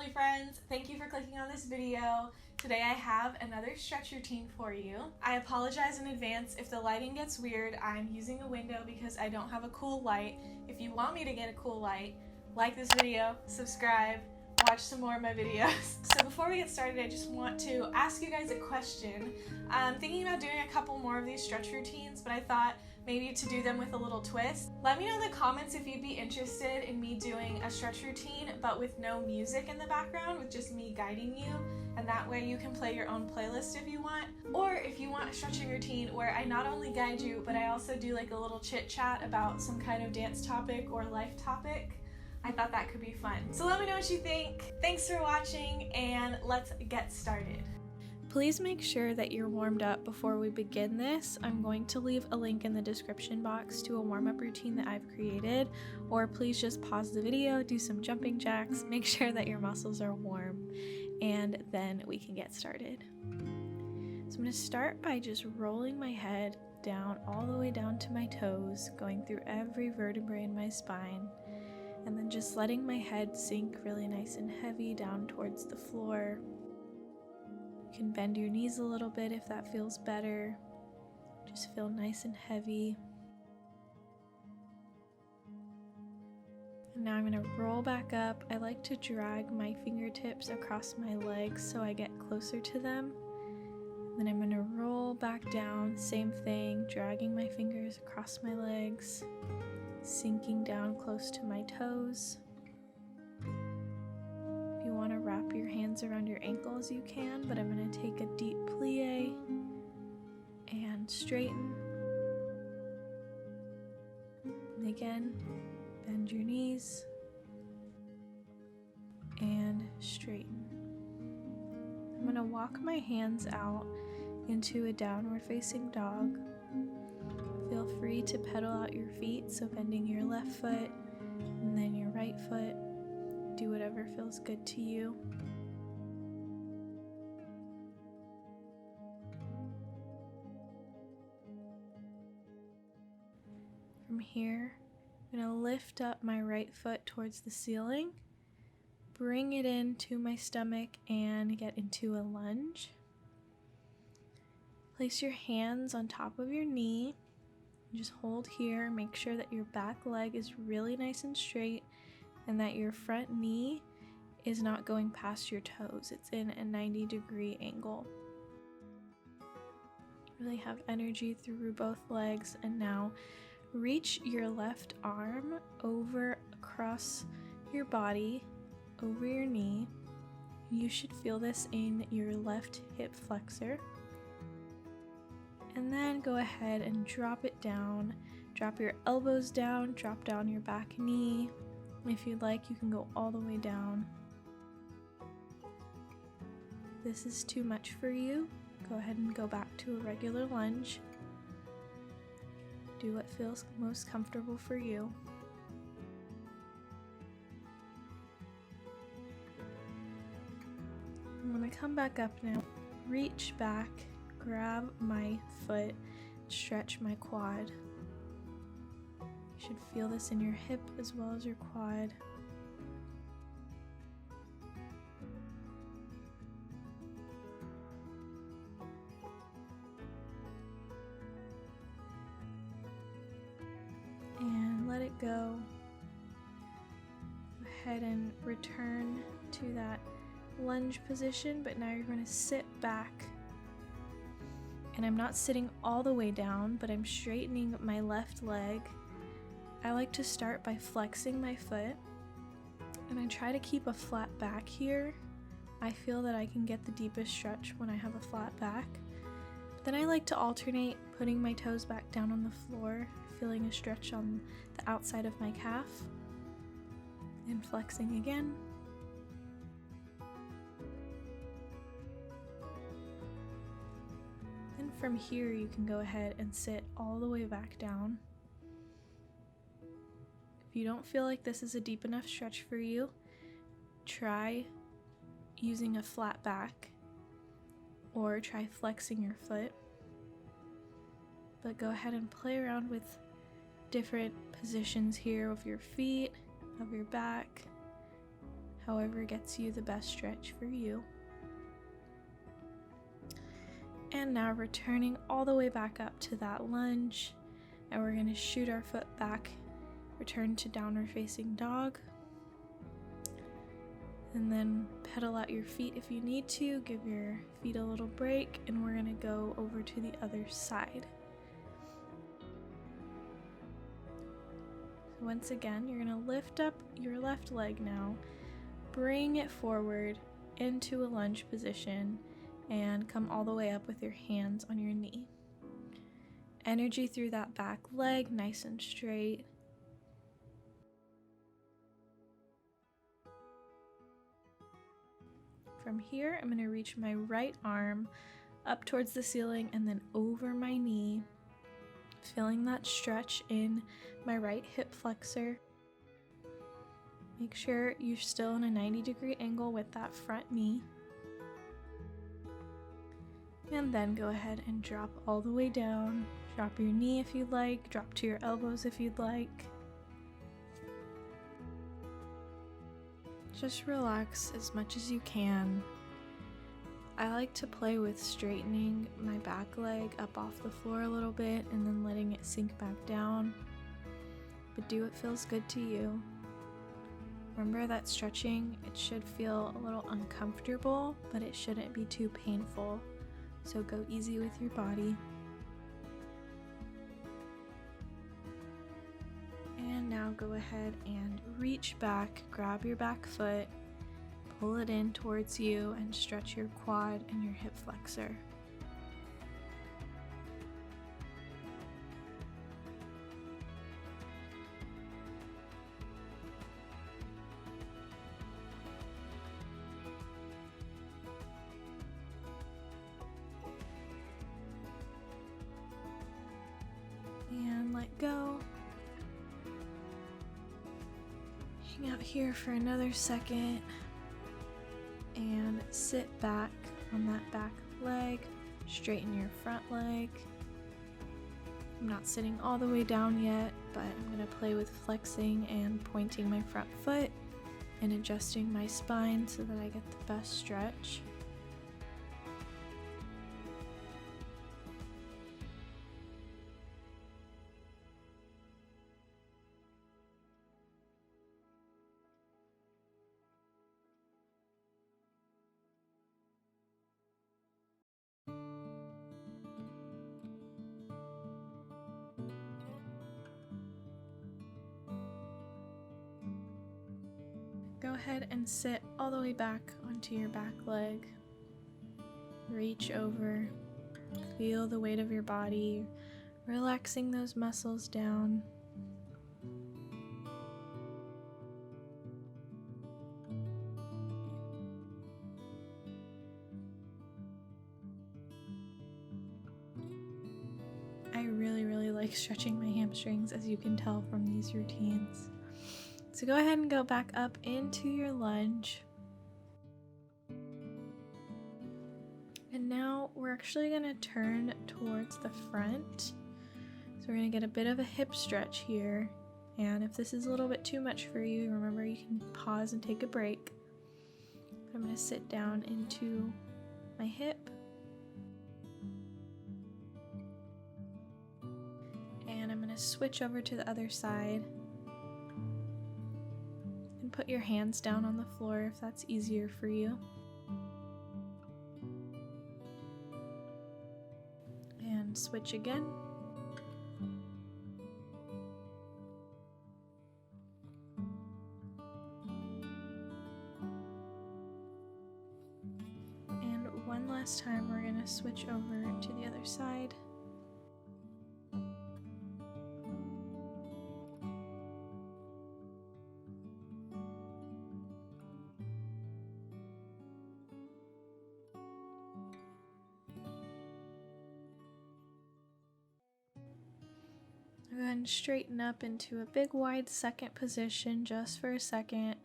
lovely friends. Thank you for clicking on this video. Today I have another stretch routine for you. I apologize in advance if the lighting gets weird. I'm using a window because I don't have a cool light. If you want me to get a cool light, like this video, subscribe, watch some more of my videos. So before we get started, I just want to ask you guys a question. I'm thinking about doing a couple more of these stretch routines, but I thought maybe to do them with a little twist. Let me know in the comments if you'd be interested in me doing a stretch routine but with no music in the background, with just me guiding you, and that way you can play your own playlist if you want. Or if you want a stretching routine where I not only guide you, but I also do like a little chit chat about some kind of dance topic or life topic. I thought that could be fun. So let me know what you think. Thanks for watching, and let's get started. Please make sure that you're warmed up before we begin this. I'm going to leave a link in the description box to a warm-up routine that I've created, or please just pause the video, do some jumping jacks, make sure that your muscles are warm, and then we can get started. So I'm going to start by just rolling my head down all the way down to my toes, going through every vertebrae in my spine, and then just letting my head sink really nice and heavy down towards the floor. You can bend your knees a little bit if that feels better. Just feel nice and heavy. And now I'm going to roll back up. I like to drag my fingertips across my legs so I get closer to them. Then I'm going to roll back down, same thing, dragging my fingers across my legs, sinking down close to my toes. If you want to wrap your hands around your ankles, you can, but I'm going to take a deep plie and straighten. And again, bend your knees and straighten. I'm going to walk my hands out into a downward facing dog. Feel free to pedal out your feet, so bending your left foot and then your right foot. Do whatever feels good to you. From here, I'm going to lift up my right foot towards the ceiling, bring it into my stomach, and get into a lunge. Place your hands on top of your knee. Just hold here. Make sure that your back leg is really nice and straight and that your front knee is not going past your toes. It's in a 90-degree angle. Really have energy through both legs. And now reach your left arm over across your body, over your knee. You should feel this in your left hip flexor. And then go ahead and drop it down. Drop your elbows down, drop down your back knee. If you'd like, you can go all the way down. If this is too much for you, go ahead and go back to a regular lunge. Do what feels most comfortable for you. I'm going to come back up now. Reach back, grab my foot, stretch my quad. You should feel this in your hip as well as your quad. And let it go. Go ahead and return to that lunge position, but now you're going to sit back. And I'm not sitting all the way down, but I'm straightening my left leg. I like to start by flexing my foot, and I try to keep a flat back here. I feel that I can get the deepest stretch when I have a flat back. But then I like to alternate putting my toes back down on the floor, feeling a stretch on the outside of my calf, and flexing again. Then from here you can go ahead and sit all the way back down. If you don't feel like this is a deep enough stretch for you, try using a flat back or try flexing your foot. But go ahead and play around with different positions here of your feet, of your back, however gets you the best stretch for you. And now returning all the way back up to that lunge, and we're going to shoot our foot back, return to downward facing dog, and then pedal out your feet if you need to, give your feet a little break, and we're going to go over to the other side. So once again, you're going to lift up your left leg now, bring it forward into a lunge position, and come all the way up with your hands on your knee. Energy through that back leg, nice and straight. From here, I'm going to reach my right arm up towards the ceiling and then over my knee, feeling that stretch in my right hip flexor. Make sure you're still in a 90-degree angle with that front knee. And then go ahead and drop all the way down. Drop your knee if you'd like, drop to your elbows if you'd like. Just relax as much as you can. I like to play with straightening my back leg up off the floor a little bit and then letting it sink back down. But do what feels good to you. Remember that stretching, it should feel a little uncomfortable, but it shouldn't be too painful. So go easy with your body. And now go ahead and reach back, grab your back foot, pull it in towards you, and stretch your quad and your hip flexor. And let go. Hang out here for another second and sit back on that back leg. Straighten your front leg. I'm not sitting all the way down yet, but I'm going to play with flexing and pointing my front foot and adjusting my spine so that I get the best stretch. Go ahead and sit all the way back onto your back leg. Reach over, feel the weight of your body, relaxing those muscles down. I really like stretching my hamstrings, as you can tell from these routines. So go ahead and go back up into your lunge. And now we're actually going to turn towards the front. So we're going to get a bit of a hip stretch here. And if this is a little bit too much for you, remember you can pause and take a break. I'm going to sit down into my hip. And I'm going to switch over to the other side. Put your hands down on the floor if that's easier for you. And switch again. And one last time, we're going to switch over to the other side. Go ahead and straighten up into a big wide second position just for a second.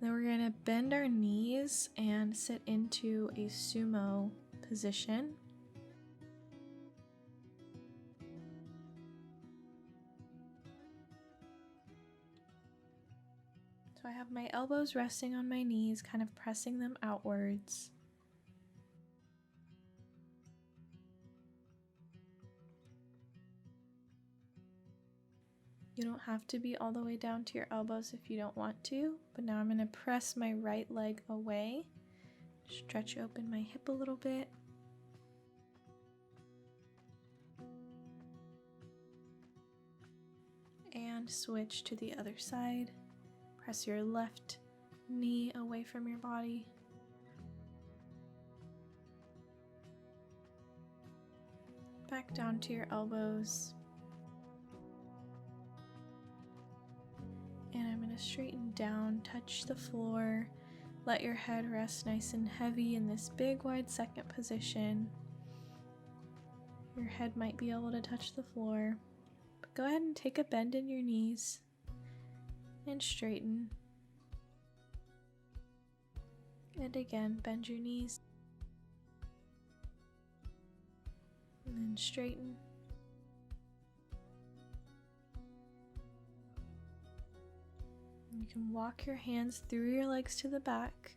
Then we're going to bend our knees and sit into a sumo position. So I have my elbows resting on my knees, kind of pressing them outwards. You don't have to be all the way down to your elbows if you don't want to, but now I'm going to press my right leg away, stretch open my hip a little bit, and switch to the other side. Press your left knee away from your body. Back down to your elbows. And I'm going to straighten down, touch the floor, let your head rest nice and heavy in this big wide second position. Your head might be able to touch the floor, but go ahead and take a bend in your knees and straighten. And again, bend your knees and then straighten. You can walk your hands through your legs to the back,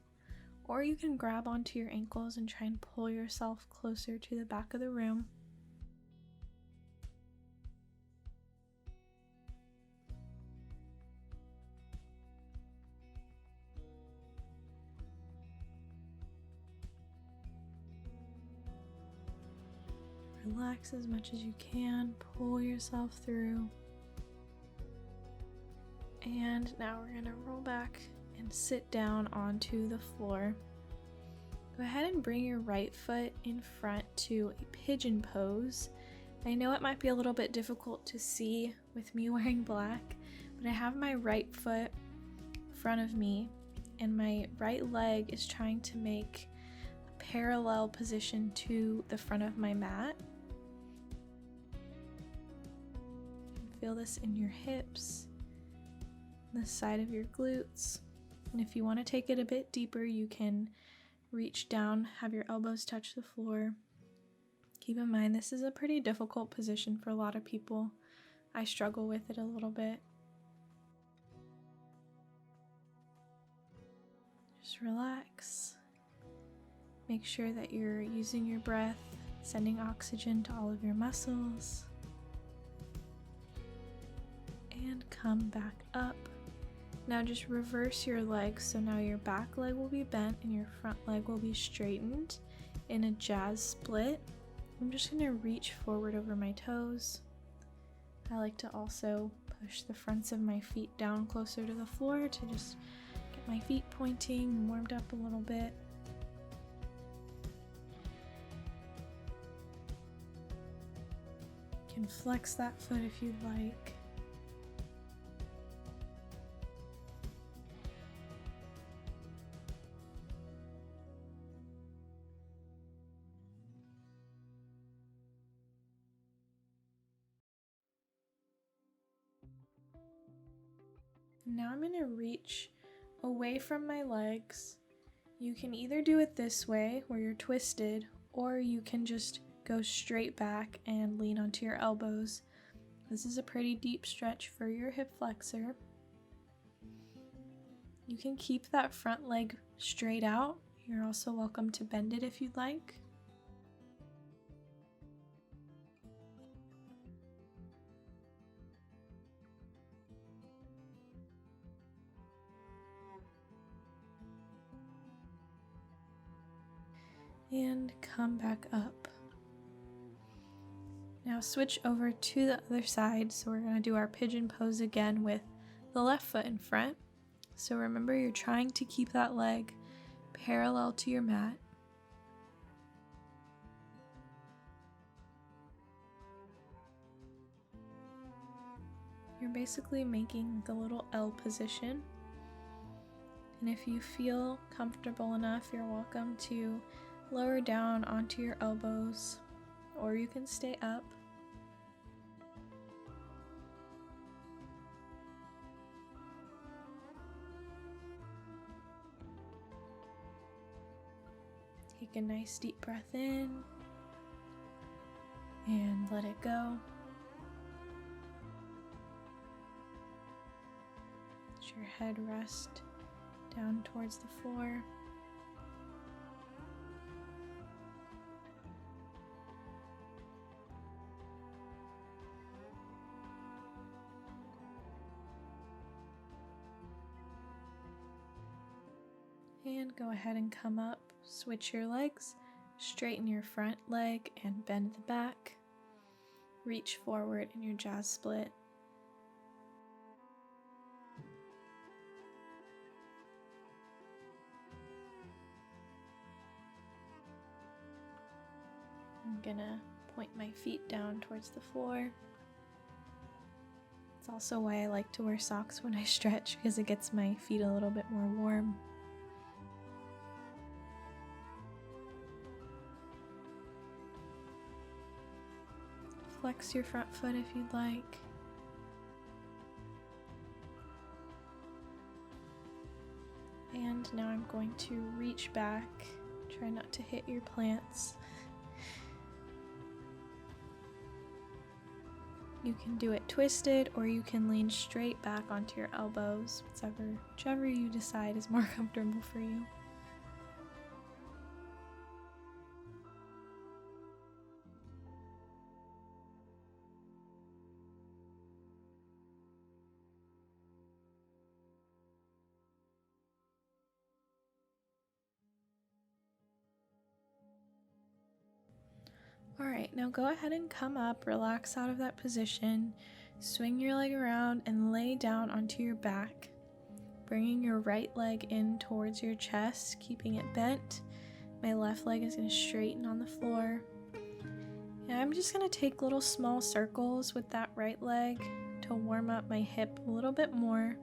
or you can grab onto your ankles and try and pull yourself closer to the back of the room. Relax as much as you can, pull yourself through. And now we're going to roll back and sit down onto the floor. Go ahead and bring your right foot in front to a pigeon pose. I know it might be a little bit difficult to see with me wearing black, but I have my right foot in front of me and my right leg is trying to make a parallel position to the front of my mat. Feel this in your hips, the side of your glutes, and if you want to take it a bit deeper, you can reach down, have your elbows touch the floor. Keep in mind, this is a pretty difficult position for a lot of people. I struggle with it a little bit. Just relax. Make sure that you're using your breath, sending oxygen to all of your muscles. And come back up. Now just reverse your legs, so now your back leg will be bent and your front leg will be straightened in a jazz split. I'm just going to reach forward over my toes. I like to also push the fronts of my feet down closer to the floor to just get my feet pointing and warmed up a little bit. You can flex that foot if you'd like. Now I'm going to reach away from my legs. You can either do it this way where you're twisted, or you can just go straight back and lean onto your elbows. This is a pretty deep stretch for your hip flexor. You can keep that front leg straight out. You're also welcome to bend it if you'd like. And come back up. Now switch over to the other side. So we're going to do our pigeon pose again with the left foot in front. So remember, you're trying to keep that leg parallel to your mat. You're basically making like a little L position. And if you feel comfortable enough, you're welcome to lower down onto your elbows, or you can stay up. Take a nice deep breath in and let it go. As let your head rest down towards the floor. And go ahead and come up, switch your legs, straighten your front leg and bend the back. Reach forward in your jazz split. I'm gonna point my feet down towards the floor. It's also why I like to wear socks when I stretch, because it gets my feet a little bit more warm. Flex your front foot if you'd like. And now I'm going to reach back. Try not to hit your plants. You can do it twisted, or you can lean straight back onto your elbows, whichever you decide is more comfortable for you. Alright, now go ahead and come up, relax out of that position, swing your leg around and lay down onto your back, bringing your right leg in towards your chest, keeping it bent. My left leg is going to straighten on the floor. And I'm just going to take little small circles with that right leg to warm up my hip a little bit more.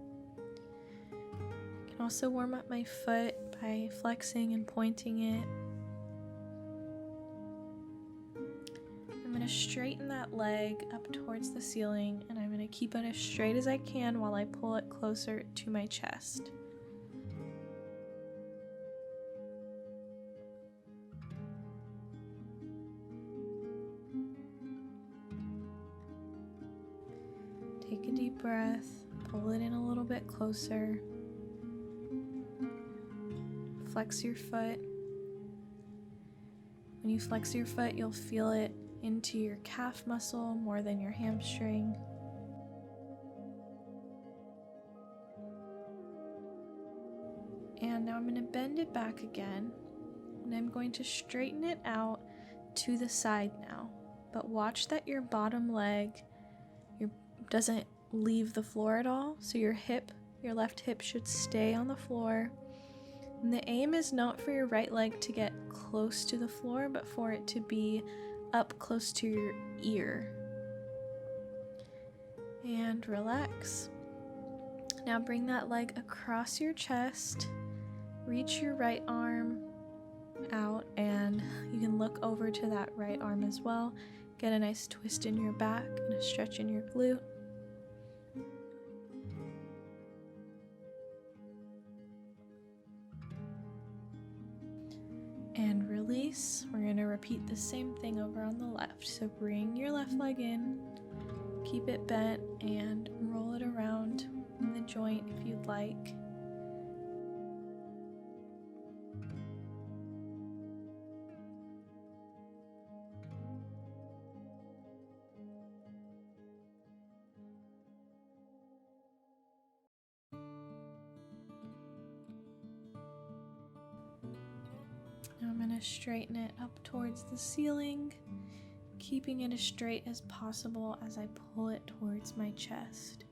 I can also warm up my foot by flexing and pointing it. I'm going to straighten that leg up towards the ceiling, and I'm going to keep it as straight as I can while I pull it closer to my chest. Take a deep breath, pull it in a little bit closer. Flex your foot. When you flex your foot, you'll feel it into your calf muscle more than your hamstring. And now I'm going to bend it back again, and I'm going to straighten it out to the side now. But watch that your bottom leg doesn't leave the floor at all, so your left hip should stay on the floor. And the aim is not for your right leg to get close to the floor, but for it to be up close to your ear. And relax. Now bring that leg across your chest, reach your right arm out, and you can look over to that right arm as well. Get a nice twist in your back and a stretch in your glute. And release. We're going to repeat the same thing over on the left. So bring your left leg in, keep it bent, and roll it around in the joint if you'd like. Now I'm going to straighten it up towards the ceiling, keeping it as straight as possible as I pull it towards my chest.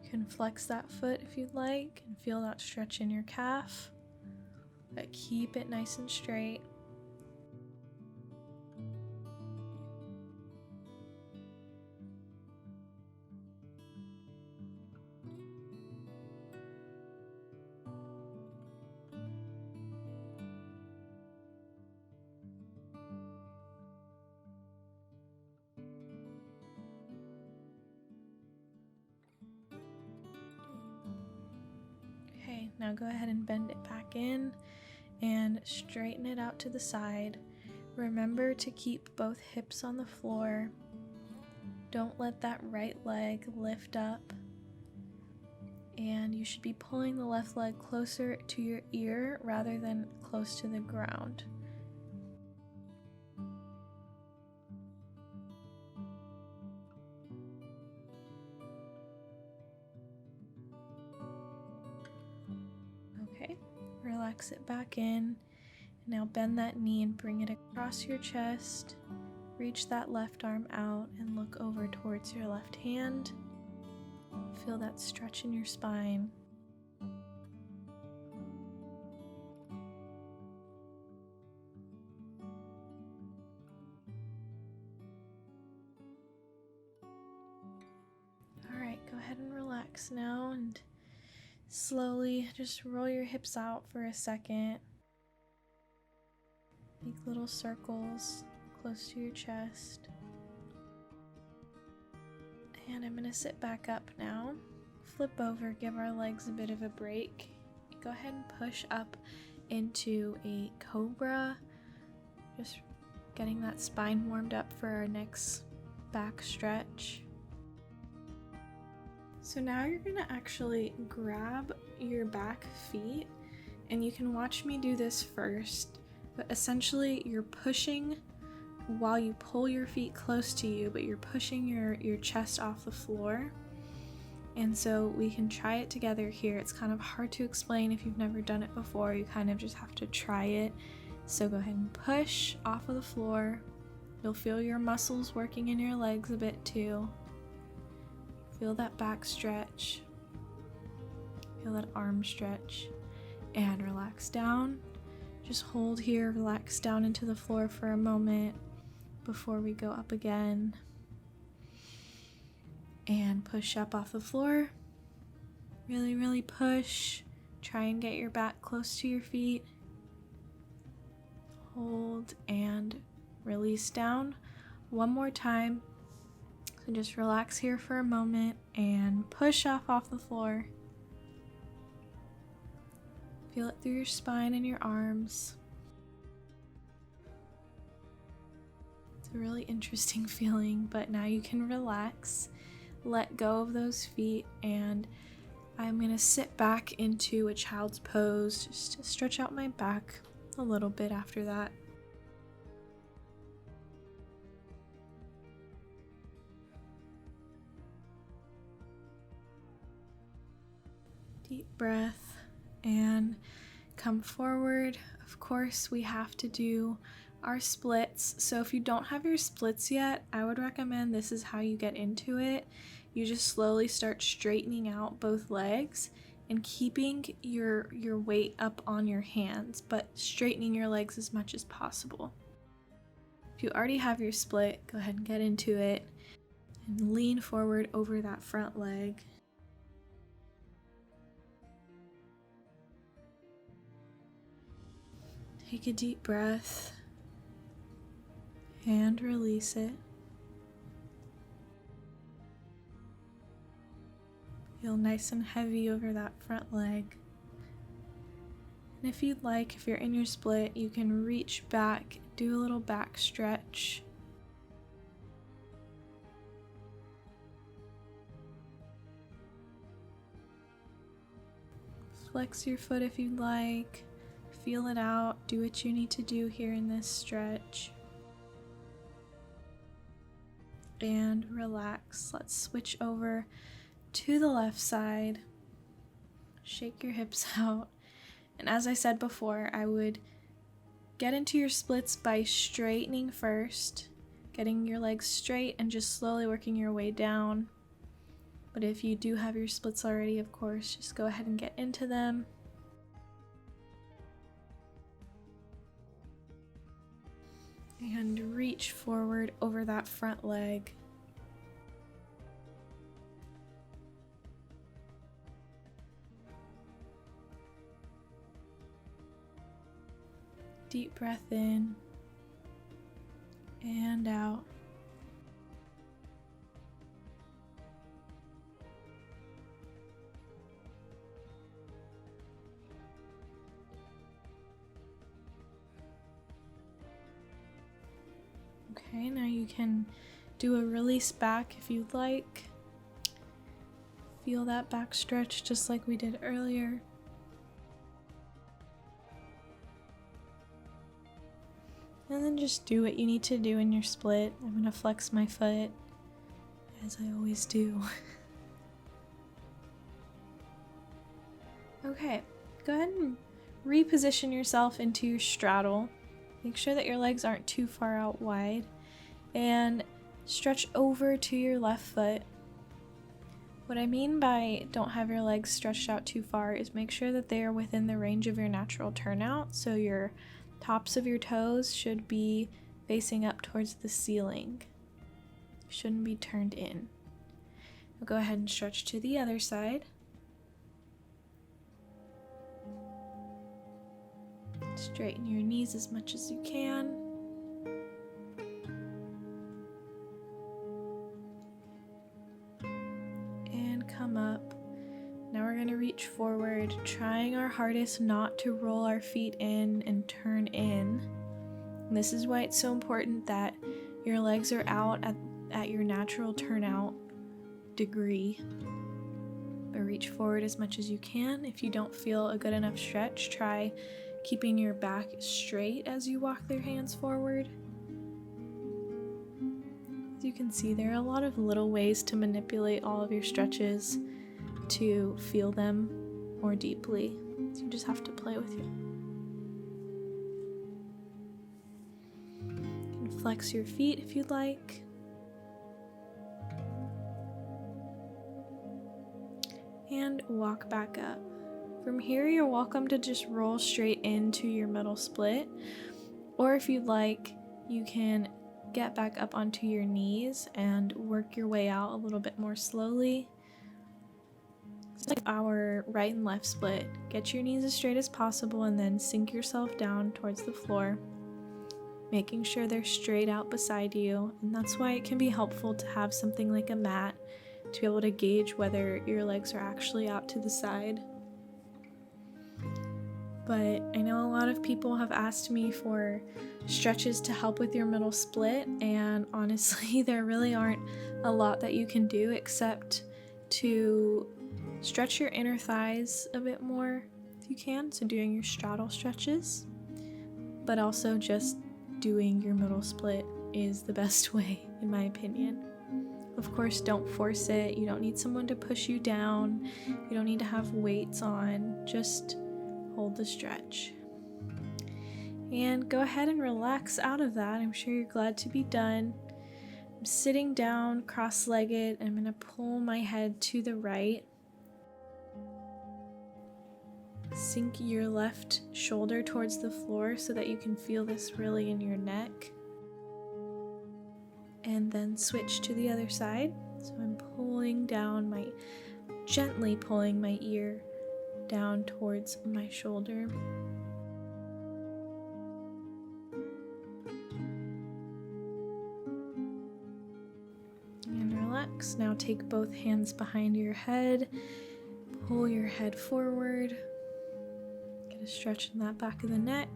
You can flex that foot if you'd like and feel that stretch in your calf, but keep it nice and straight. Okay, now go ahead and bend it back in and straighten it out to the side. Remember to keep both hips on the floor. Don't let that right leg lift up. And you should be pulling the left leg closer to your ear rather than close to the ground. Okay, relax it back in. Now bend that knee and bring it across your chest. Reach that left arm out and look over towards your left hand. Feel that stretch in your spine. Alright, go ahead and relax now and slowly just roll your hips out for a second. Make little circles close to your chest. And I'm going to sit back up now. Flip over, give our legs a bit of a break. Go ahead and push up into a Cobra. Just getting that spine warmed up for our next back stretch. So now you're going to actually grab your back feet, and you can watch me do this first, but essentially you're pushing while you pull your feet close to you, but you're pushing your chest off the floor. And so we can try it together here. It's kind of hard to explain if you've never done it before. You kind of just have to try it. So go ahead and push off of the floor. You'll feel your muscles working in your legs a bit too. Feel that back stretch. Feel that arm stretch. And relax down. Just hold here, relax down into the floor for a moment before we go up again. And push up off the floor. Really, really push. Try and get your back close to your feet. Hold and release down. One more time. So just relax here for a moment and push off the floor. Feel it through your spine and your arms. It's a really interesting feeling, but now you can relax. Let go of those feet, and I'm going to sit back into a child's pose just to stretch out my back a little bit after that. Deep breath and come forward. Of course, we have to do our splits. So if you don't have your splits yet, I would recommend this is how you get into it. You just slowly start straightening out both legs and keeping your weight up on your hands, but straightening your legs as much as possible. If you already have your split, go ahead and get into it and lean forward over that front leg. Take a deep breath and release it. Feel nice and heavy over that front leg. And if you'd like, if you're in your split, you can reach back, do a little back stretch. Flex your foot if you'd like. Feel it out. Do what you need to do here in this stretch. And relax. Let's switch over to the left side. Shake your hips out. And as I said before, I would get into your splits by straightening first, getting your legs straight and just slowly working your way down. But if you do have your splits already, of course, just go ahead and get into them. And reach forward over that front leg. Deep breath in and out. Okay, now you can do a release back if you'd like. Feel that back stretch just like we did earlier. And then just do what you need to do in your split. I'm gonna flex my foot, as I always do. Okay, go ahead and reposition yourself into your straddle. Make sure that your legs aren't too far out wide. And stretch over to your left foot. What I mean by don't have your legs stretched out too far is make sure that they are within the range of your natural turnout. So your tops of your toes should be facing up towards the ceiling. Shouldn't be turned in. Now go ahead and stretch to the other side. Straighten your knees as much as you can. And come up. Now we're going to reach forward, trying our hardest not to roll our feet in and turn in. And this is why it's so important that your legs are out at your natural turnout degree. But reach forward as much as you can. If you don't feel a good enough stretch, try keeping your back straight as you walk your hands forward. As you can see, there are a lot of little ways to manipulate all of your stretches to feel them more deeply. So you just have to play with it. You can flex your feet if you'd like. And walk back up. From here, you're welcome to just roll straight into your middle split. Or if you'd like, you can get back up onto your knees and work your way out a little bit more slowly. It's like our right and left split. Get your knees as straight as possible and then sink yourself down towards the floor, making sure they're straight out beside you. And that's why it can be helpful to have something like a mat to be able to gauge whether your legs are actually out to the side. But I know a lot of people have asked me for stretches to help with your middle split, and honestly, there really aren't a lot that you can do except to stretch your inner thighs a bit more if you can, so doing your straddle stretches, but also just doing your middle split is the best way, in my opinion. Of course, don't force it. You don't need someone to push you down. You don't need to have weights on. Just hold the stretch. And go ahead and relax out of that. I'm sure you're glad to be done. I'm sitting down, cross-legged. I'm going to pull my head to the right. Sink your left shoulder towards the floor so that you can feel this really in your neck. And then switch to the other side. So I'm gently pulling my ear down towards my shoulder. And relax. Now take both hands behind your head. Pull your head forward. Get a stretch in that back of the neck.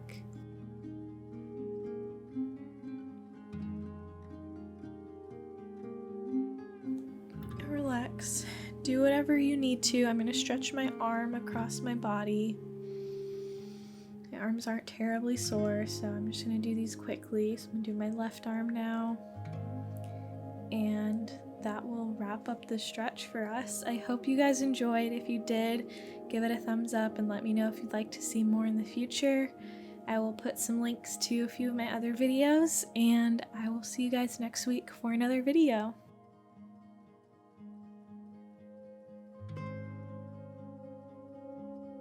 Relax. Do whatever you need to. I'm going to stretch my arm across my body. My arms aren't terribly sore, so I'm just going to do these quickly. So I'm going to do my left arm now. And that will wrap up the stretch for us. I hope you guys enjoyed. If you did, give it a thumbs up and let me know if you'd like to see more in the future. I will put some links to a few of my other videos, and I will see you guys next week for another video.